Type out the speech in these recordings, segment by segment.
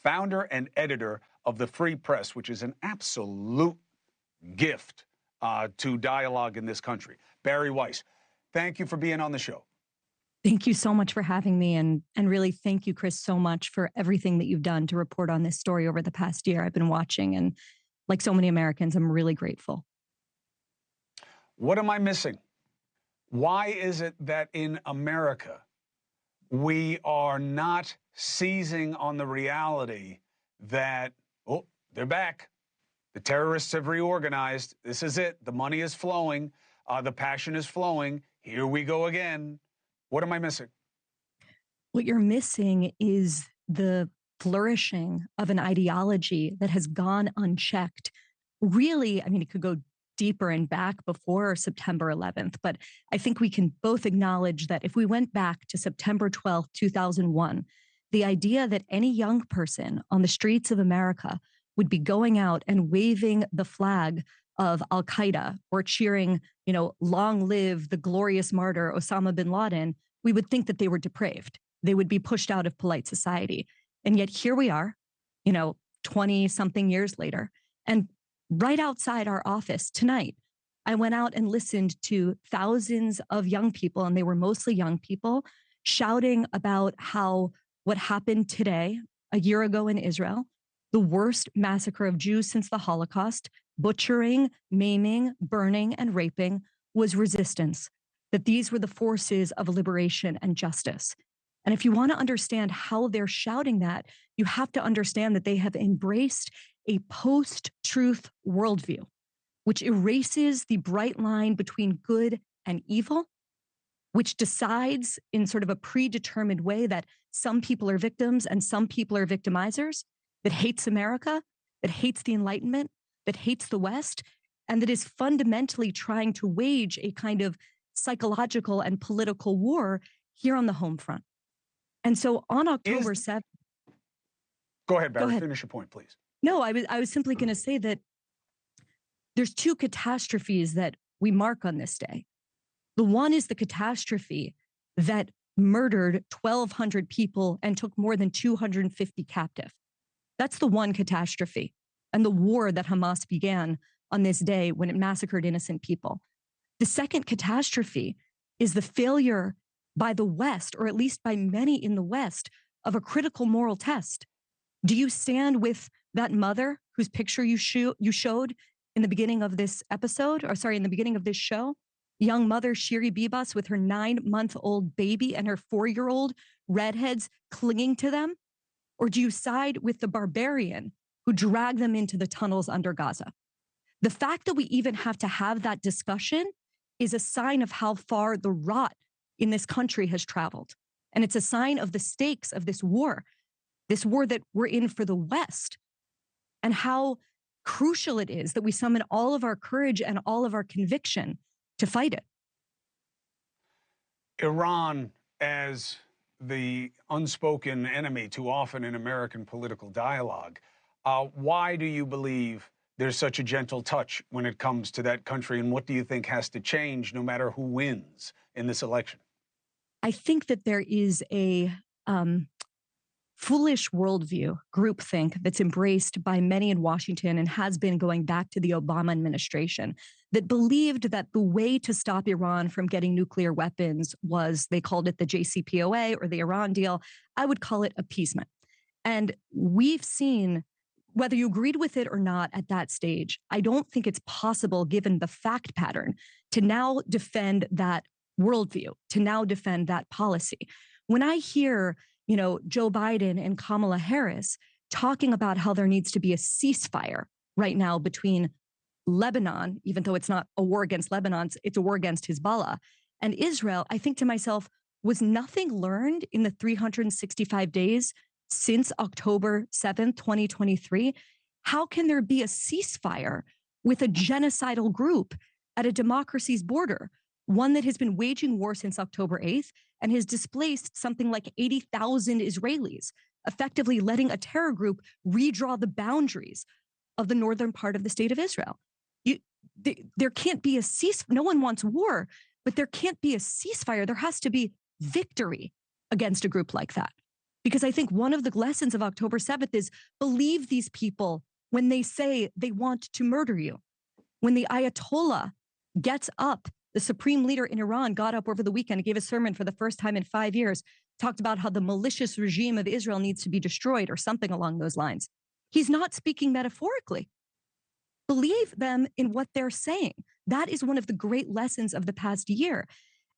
founder and editor of the Free Press, which is an absolute gift to dialogue in this country. Bari Weiss, thank you for being on the show. Thank you so much for having me. And really, thank you, Chris, so much for everything that you've done to report on this story over the past year. I've been watching, and like so many Americans, I'm really grateful. What am I missing? Why is it that in America, we are not seizing on the reality that, oh, they're back. The terrorists have reorganized. This is it. The money is flowing. The passion is flowing. Here we go again. What am I missing? What you're missing is the flourishing of an ideology that has gone unchecked. Really, I mean, it could go deeper and back before September 11th, but I think we can both acknowledge that if we went back to September 12th, 2001, the idea that any young person on the streets of America would be going out and waving the flag of al-Qaeda or cheering, long live the glorious martyr Osama bin Laden, we would think that they were depraved. They would be pushed out of polite society. And yet here we are, 20 something years later. And right outside our office tonight, I went out and listened to thousands of young people, and they were mostly young people, shouting about how what happened today, a year ago in Israel, the worst massacre of Jews since the Holocaust, butchering, maiming, burning, and raping, was resistance, that these were the forces of liberation and justice. And if you want to understand how they're shouting that, you have to understand that they have embraced a post-truth worldview, which erases the bright line between good and evil, which decides in sort of a predetermined way that some people are victims and some people are victimizers, that hates America, that hates the Enlightenment, that hates the West, and that is fundamentally trying to wage a kind of psychological and political war here on the home front. And so on October 7th... Go ahead, Bari, finish your point, please. No, I was simply going to say that there's two catastrophes that we mark on this day. The one is the catastrophe that murdered 1,200 people and took more than 250 captive. That's the one catastrophe, and the war that Hamas began on this day when it massacred innocent people. The second catastrophe is the failure by the West, or at least by many in the West, of a critical moral test. Do you stand with that mother whose picture you showed in the beginning of this episode, in the beginning of this show? Young mother Shiri Bibas with her 9-month-old baby and her 4-year-old redheads clinging to them? Or do you side with the barbarian who dragged them into the tunnels under Gaza? The fact that we even have to have that discussion is a sign of how far the rot in this country has traveled. And it's a sign of the stakes of this war that we're in for the West, and how crucial it is that we summon all of our courage and all of our conviction to fight it. Iran, as the unspoken enemy too often in American political dialogue, why do you believe there's such a gentle touch when it comes to that country, and what do you think has to change no matter who wins in this election? I think that there is a foolish worldview, groupthink, that's embraced by many in Washington and has been going back to the Obama administration, that believed that the way to stop Iran from getting nuclear weapons was, they called it the JCPOA or the Iran deal. I would call it appeasement. And we've seen, whether you agreed with it or not at that stage, I don't think it's possible, given the fact pattern, to now defend that worldview, to now defend that policy. When I hear Joe Biden and Kamala Harris talking about how there needs to be a ceasefire right now between Lebanon, even though it's not a war against Lebanon, it's a war against Hezbollah, and Israel, I think to myself, was nothing learned in the 365 days since October 7th, 2023? How can there be a ceasefire with a genocidal group at a democracy's border, one that has been waging war since October 8th and has displaced something like 80,000 Israelis, effectively letting a terror group redraw the boundaries of the northern part of the state of Israel? There can't be a ceasefire. No one wants war, but there can't be a ceasefire. There has to be victory against a group like that, Because I think one of the lessons of October 7th is believe these people when they say they want to murder you. When the Ayatollah gets up, the supreme leader in Iran got up over the weekend and gave a sermon for the first time in 5 years, talked about how the malicious regime of Israel needs to be destroyed or something along those lines. He's not speaking metaphorically. Believe them in what they're saying. That is one of the great lessons of the past year.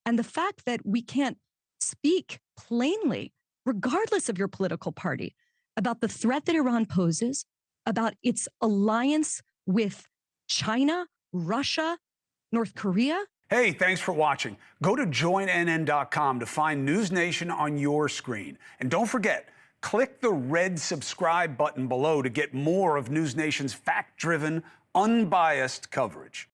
And the fact that we can't speak plainly, regardless of your political party, about the threat that Iran poses, about its alliance with China, Russia, North Korea. Hey, thanks for watching. Go to joinnn.com to find NewsNation on your screen. And don't forget, click the red subscribe button below to get more of NewsNation's fact-driven, unbiased coverage.